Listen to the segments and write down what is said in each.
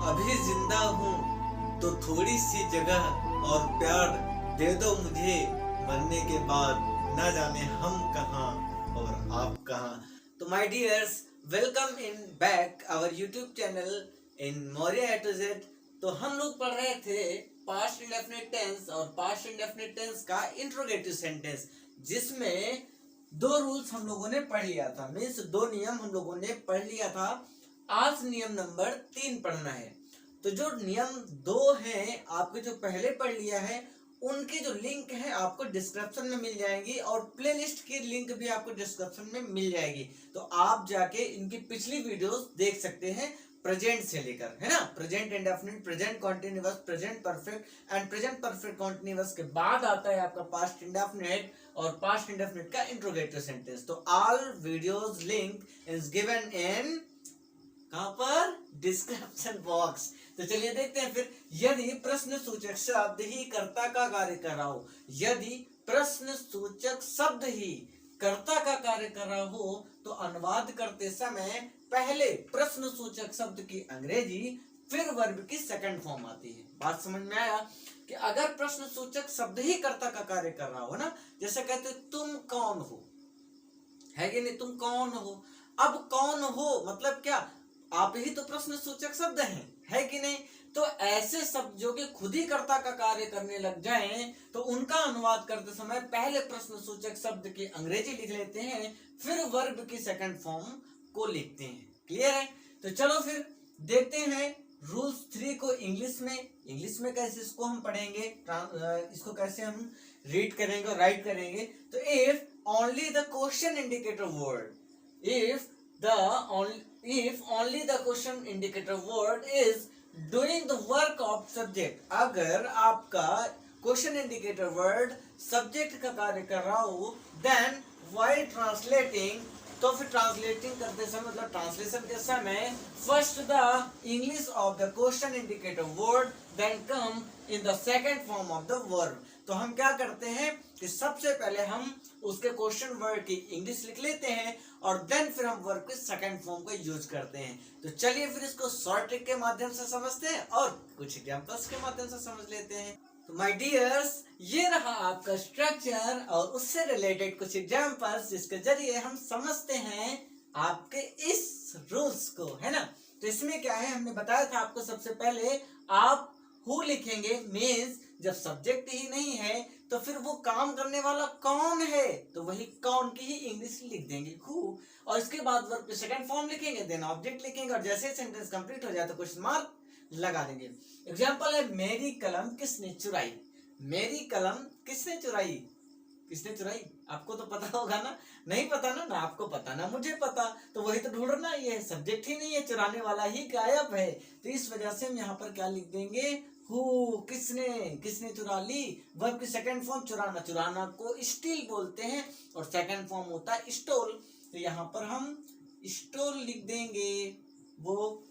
अभी जिंदा हूँ तो थोड़ी सी जगह और प्यार दे दो मुझे, मरने के बाद ना जाने हम कहाँ और आप कहाँ। तो my dears, welcome in back our YouTube channel in Moriya A to Z. तो हम लोग पढ़ रहे थे पास्ट इंडेफिनिट टेंस और पास्ट इंडेफिनिट टेंस का इंट्रोगेटिव सेंटेंस, जिसमें दो रूल्स हम लोगों ने पढ़ लिया था, मीन्स दो नियम हम लोगों ने पढ़ लिया था। आज नियम नंबर 3 पढ़ना है। तो जो नियम 2 हैं आपके जो पहले पढ़ लिया है, उनके जो लिंक है आपको डिस्क्रिप्शन में मिल जाएंगी और प्लेलिस्ट की लिंक भी आपको डिस्क्रिप्शन में मिल जाएगी। तो आप जाके इनकी पिछली वीडियोस देख सकते हैं, प्रेजेंट से लेकर, है ना, present indefinite, present continuous, present perfect and present perfect continuous के बाद आता है आपका पास्ट इंडेफिनिट और पास्ट इंडेफिनिट का इंट्रोगेटिव सेंटेंस। तो all videos link is given in कहां पर, डिस्क्रिप्शन बॉक्स। तो चलिए देखते हैं फिर। यदि प्रश्न सूचक शब्द ही कर्ता का कार्य कर रहा हो, यदि प्रश्न सूचक शब्द ही कर्ता का कार्य कर रहा हो, तो अनुवाद करते समय पहले प्रश्न सूचक शब्द की अंग्रेजी फिर वर्ब की सेकंड फॉर्म आती है। बात समझ में आया कि अगर प्रश्न सूचक शब्द ही कर्ता का कार्य कर रहा हो ना, जैसे कहते तुम कौन हो, है कि नहीं, तुम कौन हो। अब कौन हो मतलब क्या, आप ही तो प्रश्न सूचक शब्द हैं, है कि नहीं। तो ऐसे शब्द जो कि खुद ही कर्ता का कार्य करने लग जाएं, तो उनका अनुवाद करते समय पहले प्रश्न सूचक शब्द की अंग्रेजी लिख लेते हैं, फिर वर्ब की सेकंड फॉर्म को लिखते हैं। क्लियर है। तो चलो फिर देखते हैं रूल्स 3 को इंग्लिश में कैसे इसको हम पढ़ेंगे, इसको कैसे हम रीड करेंगे और राइट करेंगे। तो if only the question indicator word, if only the question indicator word is doing the work of subject, अगर आपका क्वेश्चन इंडिकेटर वर्ड सब्जेक्ट का कार्य कर रहा हो, then while translating, तो फिर ट्रांसलेटिंग करते समय मतलब ट्रांसलेशन के समय first the English of the question indicator word then come in the second form of the verb. तो हम क्या करते हैं कि सबसे पहले हम उसके क्वेश्चन वर्ड की इंग्लिश लिख लेते हैं और देन फिर हम वर्ब के सेकंड फॉर्म का यूज करते हैं। तो चलिए फिर इसको शॉर्ट ट्रिक के माध्यम से समझते हैं और कुछ एग्जांपल्स के माध्यम से समझ लेते हैं। तो माय डियर्स, ये रहा आपका स्ट्रक्चर और उससे रिलेटेड कुछ एग्जांपल्स, जिसके जरिए हम समझते हैं आपके इस रूल्स को, है ना। तो इसमें क्या है, हमने बताया था आपको सबसे पहले आप हु लिखेंगे, मीन्स जब सब्जेक्ट ही नहीं है तो फिर वो काम करने वाला कौन है, तो वही कौन की ही इंग्लिश लिख देंगे, हु। और इसके बाद वर्ब की सेकंड फॉर्म लिखेंगे, देन ऑब्जेक्ट लिखेंगे और जैसे सेंटेंस कंप्लीट हो जाए तो क्वेश्चन मार्क लगा देंगे। एग्जांपल है, मेरी कलम किसने चुराई। मेरी कलम किसने चुराई, किसने चुराई, आपको तो पता होगा ना, नहीं पता ना आपको पता ना मुझे पता, तो वही तो ढूंढना ही है, सब्जेक्ट ही नहीं है, चुराने वाला ही गायब है। तो इस वजह से हम यहाँ पर क्या लिख देंगे, हु, किसने, किसने चुरा ली। वर्ब की सेकंड फॉर्म चुराना, चुराना को स्टील बोलते हैं और सेकंड फॉर्म होता है स्टोल। तो यहाँ पर हम स्टोल लिख देंगे, वो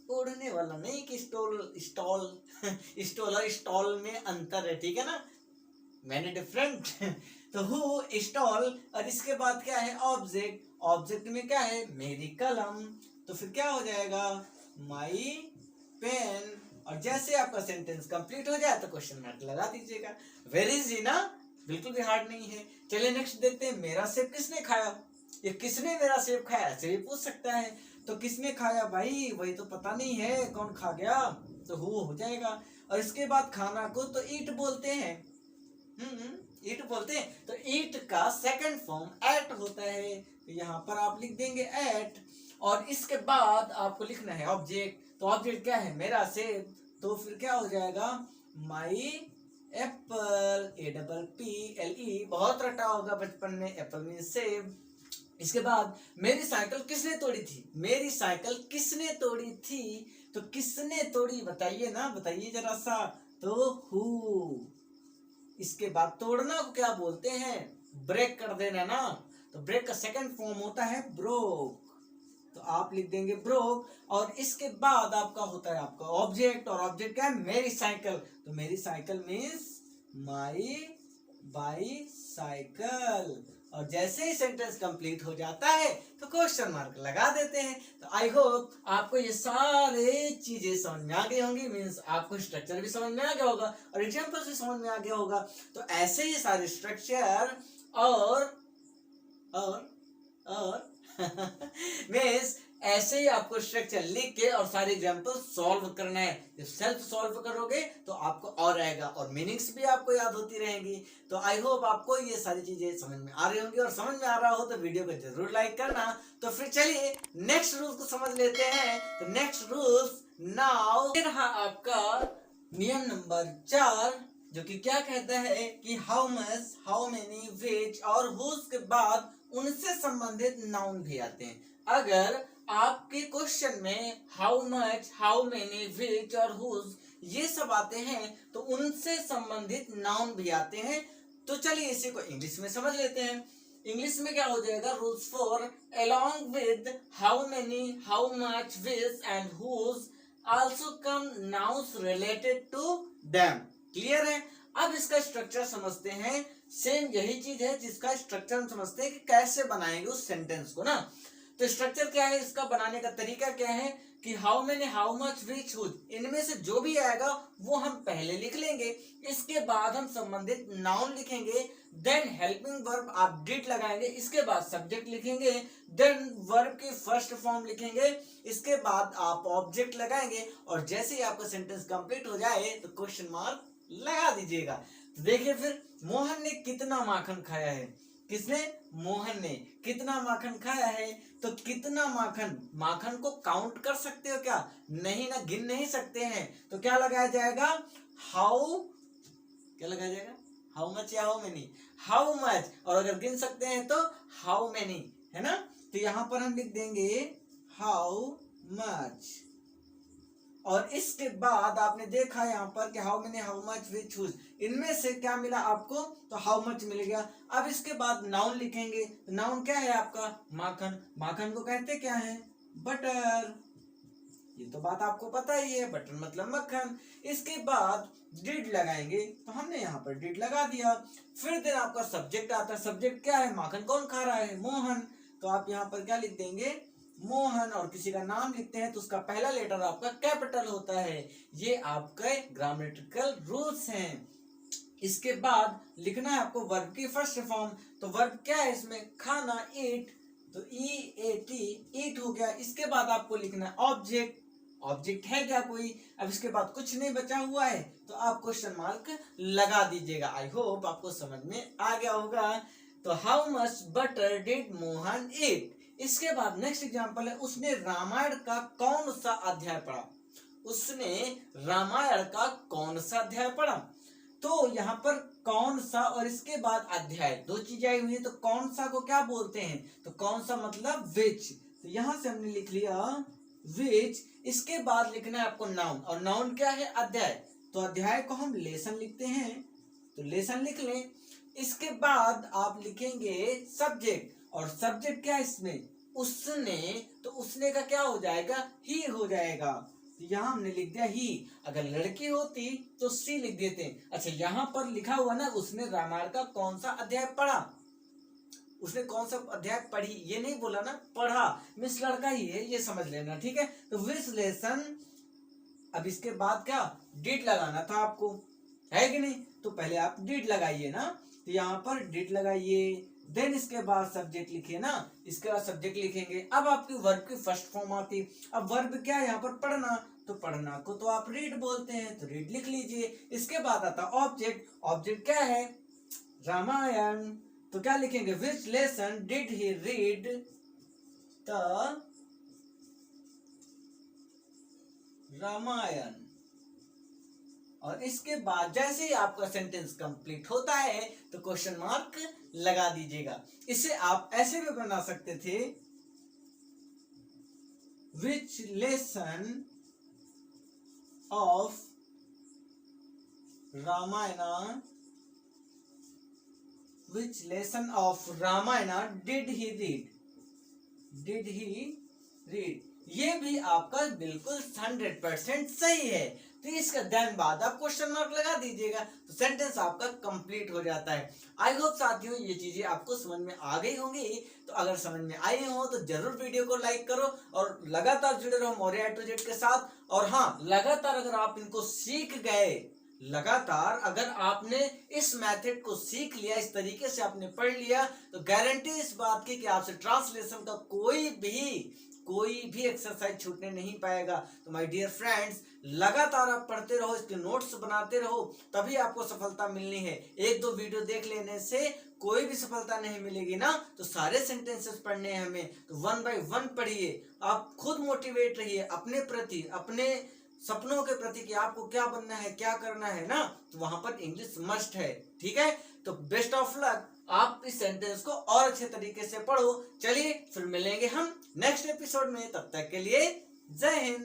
ओढ़ने वाला नहीं कि स्टोल, स्टॉल स्टोल और स्टॉल में अंतर है, ठीक है ना, मैंने डिफरेंट तो हु, स्टॉल, और इसके बाद क्या है, ऑब्जेक्ट, ऑब्जेक्ट में क्या है, मेरी कलम, तो फिर क्या हो जाएगा, माई पेन। और जैसे आपका सेंटेंस कंप्लीट हो जाए तो क्वेश्चन मार्क लगा दीजिएगा। वेरी इजी ना, बिल्कुल भी हार्ड नहीं है। चलिए नेक्स्ट देखते हैं, मेरा सेब किसने खाया। ये किसने मेरा सेब खाया ऐसे भी पूछ सकता है। तो किसने खाया भाई, वही तो पता नहीं है कौन खा गया, तो हु हो जाएगा। और इसके बाद खाना को तो ईट बोलते हैं, ईट बोलते हैं, तो ईट का सेकंड फॉर्म एट होता है, तो यहाँ पर आप लिख देंगे एट। और इसके बाद आपको लिखना है ऑब्जेक्ट, तो ऑब्जेक्ट क्या है, मेरा सेब, तो फिर क्या हो जाएगा, माई एप्पल, APPLE, बहुत रटा होगा बचपन में, एप्पल मीन सेब। इसके बाद मेरी साइकिल किसने तोड़ी थी, मेरी साइकिल किसने तोड़ी थी, तो किसने तोड़ी बताइए ना, बताइए जरा सा, तो हु। इसके बाद तोड़ना को क्या बोलते हैं, ब्रेक कर देना ना, तो ब्रेक का सेकंड फॉर्म होता है ब्रोक, तो आप लिख देंगे ब्रोक। और इसके बाद आपका होता है आपका ऑब्जेक्ट, और ऑब्जेक्ट क्या है, मेरी साइकिल, तो मेरी साइकिल मीन्स माई बाईसाइकिल। और जैसे ही सेंटेंस कंप्लीट हो जाता है तो क्वेश्चन मार्क लगा देते हैं। तो आई होप आपको ये सारे चीजें समझ में आ गई होंगी, मीन्स आपको स्ट्रक्चर भी समझ में आ गया होगा और एग्जाम्पल भी समझ में आ गया होगा। तो ऐसे ही सारे स्ट्रक्चर और मीन्स ऐसे ही आपको स्ट्रक्चर लिख के और सारे एग्जाम्पल सॉल्व करना है। जब सेल्फ सॉल्व करोगे तो आपको और आएगा और मीनिंग्स भी आपको याद होती रहेंगी। तो आई होप आपको ये सारी चीजें समझ में आ रही होंगी, और समझ में आ रहा हो तो वीडियो को जरूर लाइक करना। तो फिर चलिए नेक्स्ट रूल को समझ लेते हैं। तो नेक्स्ट रूल्स नाउ रहा आपका नियम नंबर 4, जो कि क्या कहता है कि how much, how many, which और हुज के बाद उनसे संबंधित नाउन भी आते हैं। अगर आपके क्वेश्चन में how much, how many, which और हुज ये सब आते हैं तो उनसे संबंधित नाउन भी आते हैं। तो चलिए इसी को इंग्लिश में समझ लेते हैं। इंग्लिश में क्या हो जाएगा, rules for along with how many, how much, which and whose also come nouns related to them. Clear है? अब इसका स्ट्रक्चर समझते हैं। सेम यही चीज है जिसका स्ट्रक्चर हम समझते हैं कि कैसे बनाएंगे उस सेंटेंस को ना। तो स्ट्रक्चर क्या है, इसका बनाने का तरीका क्या है कि how many, how much, which, whose, इनमें से जो भी आएगा वो हम पहले लिख लेंगे। इसके बाद हम संबंधित नाउन लिखेंगे, देन हेल्पिंग वर्ब आप डिड लगाएंगे, इसके बाद सब्जेक्ट लिखेंगे, देन वर्ब की फर्स्ट फॉर्म लिखेंगे, इसके बाद आप ऑब्जेक्ट लगाएंगे और जैसे ही आपका सेंटेंस कंप्लीट हो जाए तो क्वेश्चन मार्क लगा दीजिएगा। तो देखिए फिर, मोहन ने कितना माखन खाया है। किसने? मोहन ने कितना माखन खाया है। तो कितना माखन, माखन को काउंट कर सकते हो क्या? नहीं ना, गिन नहीं सकते हैं। तो क्या लगाया जाएगा, हाउ, क्या लगाया जाएगा, हाउ मच या हाउ मेनी, हाउ मच। और अगर गिन सकते हैं तो हाउ मेनी, है ना। तो यहां पर हम लिख देंगे हाउ मच, और इसके बाद आपने देखा यहाँ पर कि how many, how much, which, whose, इनमें से क्या मिला आपको, तो हाउ मच मिल गया। अब इसके बाद नाउन लिखेंगे। नाउन क्या है आपका, माखन। माखन को कहते क्या है, बटर। ये तो बात आपको पता ही है, बटर मतलब मक्खन। इसके बाद डिड लगाएंगे, तो हमने यहाँ पर डिड लगा दिया। फिर दिन आपका सब्जेक्ट आता है। सब्जेक्ट क्या है, माखन कौन खा रहा है, मोहन। तो आप यहाँ पर क्या लिख देंगे, मोहन। और किसी का नाम लिखते हैं तो उसका पहला लेटर आपका कैपिटल होता है। ये आपके ग्रामेटिकल रूल्स हैं। इसके बाद लिखना है आपको वर्ब की फर्स्ट फॉर्म। तो वर्ब क्या है इसमें, खाना, ईट। तो EAT, ईट हो गया। इसके बाद आपको लिखना है ऑब्जेक्ट। ऑब्जेक्ट है क्या कोई? अब इसके बाद कुछ नहीं बचा हुआ है तो आप क्वेश्चन मार्क लगा दीजिएगा। आई होप आपको समझ में आ गया होगा। तो how much butter did Mohan eat. इसके बाद नेक्स्ट एग्जांपल है, उसने रामायण का कौन सा अध्याय पढ़ा। उसने रामायण का कौन सा अध्याय पढ़ा। तो यहाँ पर कौन सा और इसके बाद अध्याय, दो चीजें आई हुई है। तो कौन सा को क्या बोलते हैं, तो कौन सा मतलब विच। तो यहां से हमने लिख लिया विच। इसके बाद लिखना है आपको नाउन, और नाउन क्या है, अध्याय। तो अध्याय को हम लेसन लिखते हैं, तो लेसन लिख लें। इसके बाद आप लिखेंगे सब्जेक्ट, और सब्जेक्ट क्या है इसमें, उसने। तो उसने का क्या हो जाएगा, ही हो जाएगा। तो यहाँ हमने लिख दिया ही। अगर लड़की होती तो सी लिख देते। अच्छा, यहाँ पर लिखा हुआ ना, उसने रामायण का कौन सा अध्याय पढ़ा। उसने कौन सा अध्याय पढ़ी, ये नहीं बोला ना, पढ़ा। मिस लड़का ही है, ये समझ लेना, ठीक है। तो विच लेसन, अब इसके बाद क्या, डिड लगाना था आपको, है कि नहीं। तो पहले आप डिड लगाइए ना। तो यहाँ पर डिड लगाइए, देन इसके बाद सब्जेक्ट लिखिए ना। इसके बाद सब्जेक्ट लिखेंगे। अब आपकी वर्ब की फर्स्ट फॉर्म आती है। अब वर्ब क्या है यहाँ पर, पढ़ना। तो पढ़ना को तो आप रीड बोलते हैं, तो रीड लिख लीजिए। इसके बाद आता ऑब्जेक्ट। ऑब्जेक्ट क्या है, रामायण। तो क्या लिखेंगे, which lesson did he read the Ramayana. और इसके बाद जैसे ही आपका सेंटेंस कंप्लीट होता है तो क्वेश्चन मार्क लगा दीजिएगा। इसे आप ऐसे भी बना सकते थे, which lesson of Ramayana, which lesson of Ramayana did he read, did he read. ये भी आपका बिल्कुल 100% सही है। तो इसका देन बाद आप क्वेश्चन मार्क लगा दीजिएगा तो सेंटेंस आपका कंप्लीट हो जाता है। आई होप साथियों ये चीजें आपको समझ में आ गई होंगी। तो अगर समझ में आई हो तो जरूर वीडियो को लाइक करो और लगातार जुड़े रहो मौर्य A to Z के साथ। और हाँ, लगातार अगर आप इनको सीख गए, लगातार अगर आपने इस मेथड को सीख लिया, इस तरीके से आपने पढ़ लिया, तो गारंटी इस बात की कि आपसे ट्रांसलेशन का कोई भी एक्सरसाइज छूटने नहीं पाएगा। तो माय डियर फ्रेंड्स, लगातार आप पढ़ते रहो, इसके नोट्स बनाते रहो, तभी आपको सफलता मिलनी है। एक दो वीडियो देख लेने से कोई भी सफलता नहीं मिलेगी ना। तो सारे सेंटेंसेस पढ़ने हैं हमें, तो 1 by 1 पढ़िए। आप खुद मोटिवेट रहिए अपने प्रति, अपने सपनों के प्रति कि आपको क्या बनना है, क्या करना है ना। तो वहां पर इंग्लिश मस्ट है, ठीक है। तो बेस्ट ऑफ लक, आप इस सेंटेंस को और अच्छे तरीके से पढ़ो। चलिए फिर मिलेंगे हम नेक्स्ट एपिसोड में, तब तक के लिए जय हिंद।